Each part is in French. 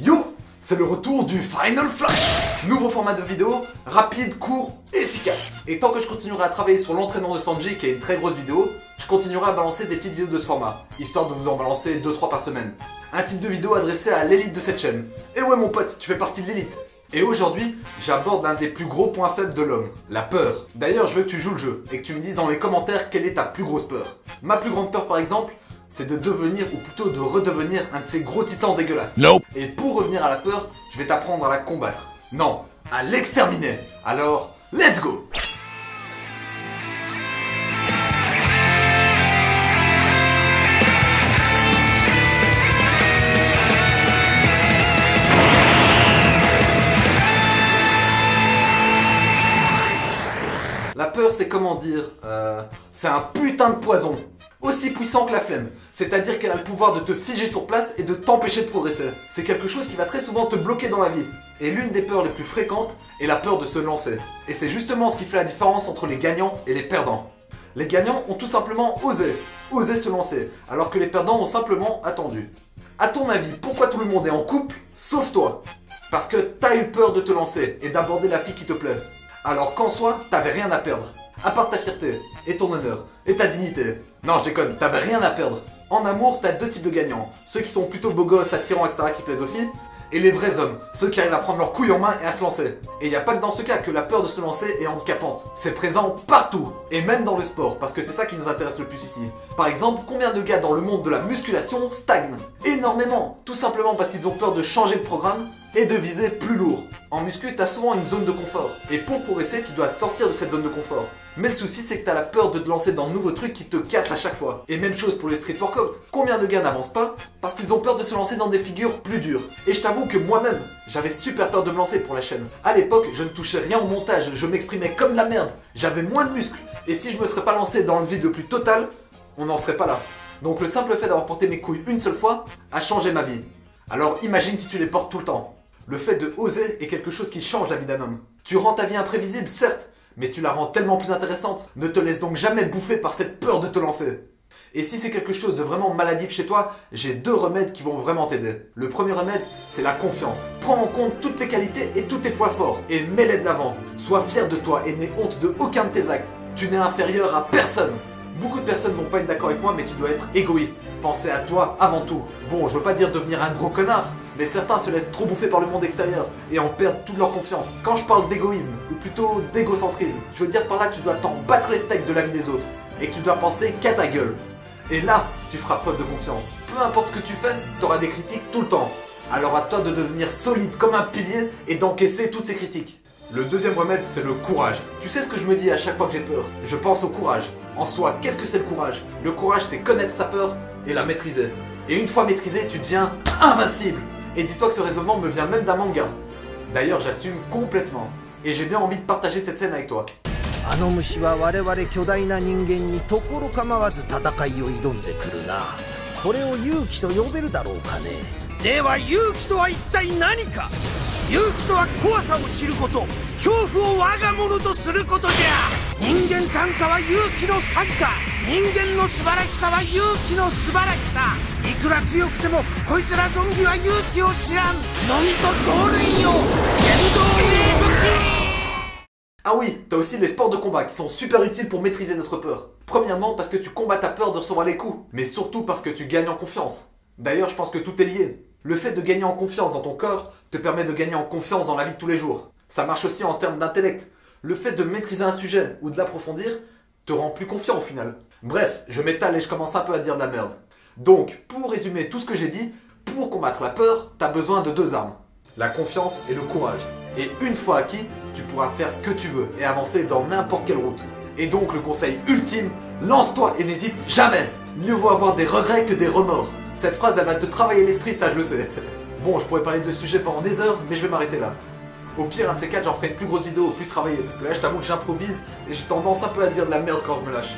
Yo, c'est le retour du Final Flash. Nouveau format de vidéo, rapide, court, efficace. Et tant que je continuerai à travailler sur l'entraînement de Sanji, qui est une très grosse vidéo, je continuerai à balancer des petites vidéos de ce format, histoire de vous en balancer 2-3 par semaine. Un type de vidéo adressé à l'élite de cette chaîne. Et ouais mon pote, tu fais partie de l'élite. Et aujourd'hui, j'aborde l'un des plus gros points faibles de l'homme, la peur. D'ailleurs, je veux que tu joues le jeu et que tu me dises dans les commentaires quelle est ta plus grosse peur. Ma plus grande peur par exemple, c'est de devenir, ou plutôt de redevenir un de ces gros titans dégueulasses. Nope. Et pour revenir à la peur, je vais t'apprendre à la combattre. Non, à l'exterminer. Alors, let's go! La peur, c'est comment dire, c'est un putain de poison. Aussi puissant que la flemme. C'est-à-dire qu'elle a le pouvoir de te figer sur place et de t'empêcher de progresser. C'est quelque chose qui va très souvent te bloquer dans la vie. Et l'une des peurs les plus fréquentes est la peur de se lancer. Et c'est justement ce qui fait la différence entre les gagnants et les perdants. Les gagnants ont tout simplement osé se lancer, alors que les perdants ont simplement attendu. À ton avis, pourquoi tout le monde est en couple, sauf toi? Parce que t'as eu peur de te lancer et d'aborder la fille qui te plaît. Alors qu'en soi, t'avais rien à perdre. À part ta fierté, et ton honneur, et ta dignité. Non, je déconne, t'avais rien à perdre. En amour, t'as deux types de gagnants. Ceux qui sont plutôt beaux gosses, attirants, etc. qui plaisent aux filles. Et les vrais hommes, ceux qui arrivent à prendre leurs couilles en main et à se lancer. Et y a pas que dans ce cas que la peur de se lancer est handicapante. C'est présent partout, et même dans le sport, parce que c'est ça qui nous intéresse le plus ici. Par exemple, combien de gars dans le monde de la musculation stagnent? Énormément, tout simplement parce qu'ils ont peur de changer de programme et de viser plus lourd. En muscu, t'as souvent une zone de confort, et pour progresser, tu dois sortir de cette zone de confort. Mais le souci, c'est que t'as la peur de te lancer dans de nouveaux trucs qui te cassent à chaque fois. Et même chose pour les street workout. Combien de gars n'avancent pas parce qu'ils ont peur de se lancer dans des figures plus dures. Et je t'avoue que moi-même, j'avais super peur de me lancer pour la chaîne. À l'époque, je ne touchais rien au montage, je m'exprimais comme de la merde. J'avais moins de muscles. Et si je me serais pas lancé dans le vide le plus total, on n'en serait pas là. Donc le simple fait d'avoir porté mes couilles une seule fois a changé ma vie. Alors imagine si tu les portes tout le temps. Le fait de oser est quelque chose qui change la vie d'un homme. Tu rends ta vie imprévisible, certes, mais tu la rends tellement plus intéressante. Ne te laisse donc jamais bouffer par cette peur de te lancer. Et si c'est quelque chose de vraiment maladif chez toi, j'ai deux remèdes qui vont vraiment t'aider. Le premier remède, c'est la confiance. Prends en compte toutes tes qualités et tous tes points forts et mets-les de l'avant. Sois fier de toi et n'aie honte de aucun de tes actes. Tu n'es inférieur à personne. Beaucoup de personnes vont pas être d'accord avec moi, mais tu dois être égoïste. Penser à toi avant tout. Bon, je veux pas dire devenir un gros connard, mais certains se laissent trop bouffer par le monde extérieur et en perdent toute leur confiance. Quand je parle d'égoïsme, ou plutôt d'égocentrisme, je veux dire par là que tu dois t'en battre les steaks de la vie des autres et que tu dois penser qu'à ta gueule. Et là, tu feras preuve de confiance. Peu importe ce que tu fais, t'auras des critiques tout le temps. Alors à toi de devenir solide comme un pilier et d'encaisser toutes ces critiques. Le deuxième remède, c'est le courage. Tu sais ce que je me dis à chaque fois que j'ai peur? Je pense au courage. En soi, qu'est-ce que c'est le courage? Le courage, c'est connaître sa peur et la maîtriser. Et une fois maîtrisée, tu deviens invincible. Et dis-toi que ce raisonnement me vient même d'un manga. D'ailleurs, j'assume complètement. Et j'ai bien envie de partager cette scène avec toi. あの虫は我々巨大な人間にところ構わず戦いを挑んでくるな。これを勇気と呼べるだろうかね。では勇気とは一体何か。勇気とは怖さを知ること、恐怖を我が物とすることじゃ。人間参加は勇気の参加。人間の素晴らしさは勇気の素晴らしさ。いくら強くてもこいつらゾンビは勇気を知らん。のみと同類よ。原動名武器。 Ah oui, t'as aussi les sports de combat qui sont super utiles pour maîtriser notre peur. Premièrement parce que tu combats ta peur de recevoir les coups, mais surtout parce que tu gagnes en confiance. D'ailleurs, je pense que tout est lié. Le fait de gagner en confiance dans ton corps te permet de gagner en confiance dans la vie de tous les jours. Ça marche aussi en termes d'intellect. Le fait de maîtriser un sujet ou de l'approfondir te rend plus confiant au final. Bref, je m'étale et je commence un peu à dire de la merde. Donc, pour résumer tout ce que j'ai dit, pour combattre la peur, t'as besoin de deux armes. La confiance et le courage. Et une fois acquis, tu pourras faire ce que tu veux et avancer dans n'importe quelle route. Et donc le conseil ultime, lance-toi et n'hésite jamais. Mieux vaut avoir des regrets que des remords. Cette phrase, elle va te travailler l'esprit, ça je le sais. Bon, je pourrais parler de ce sujet pendant des heures, mais je vais m'arrêter là. Au pire, un de ces quatre, j'en ferai une plus grosse vidéo, plus travaillée, parce que là, je t'avoue que j'improvise et j'ai tendance un peu à dire de la merde quand je me lâche.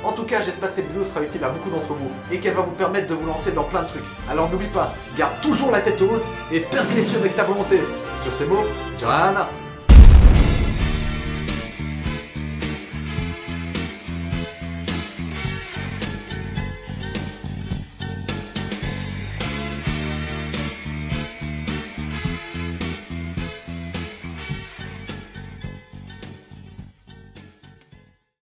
En tout cas, j'espère que cette vidéo sera utile à beaucoup d'entre vous et qu'elle va vous permettre de vous lancer dans plein de trucs. Alors n'oublie pas, garde toujours la tête haute et perce les cieux avec ta volonté. Sur ces mots, Johanna.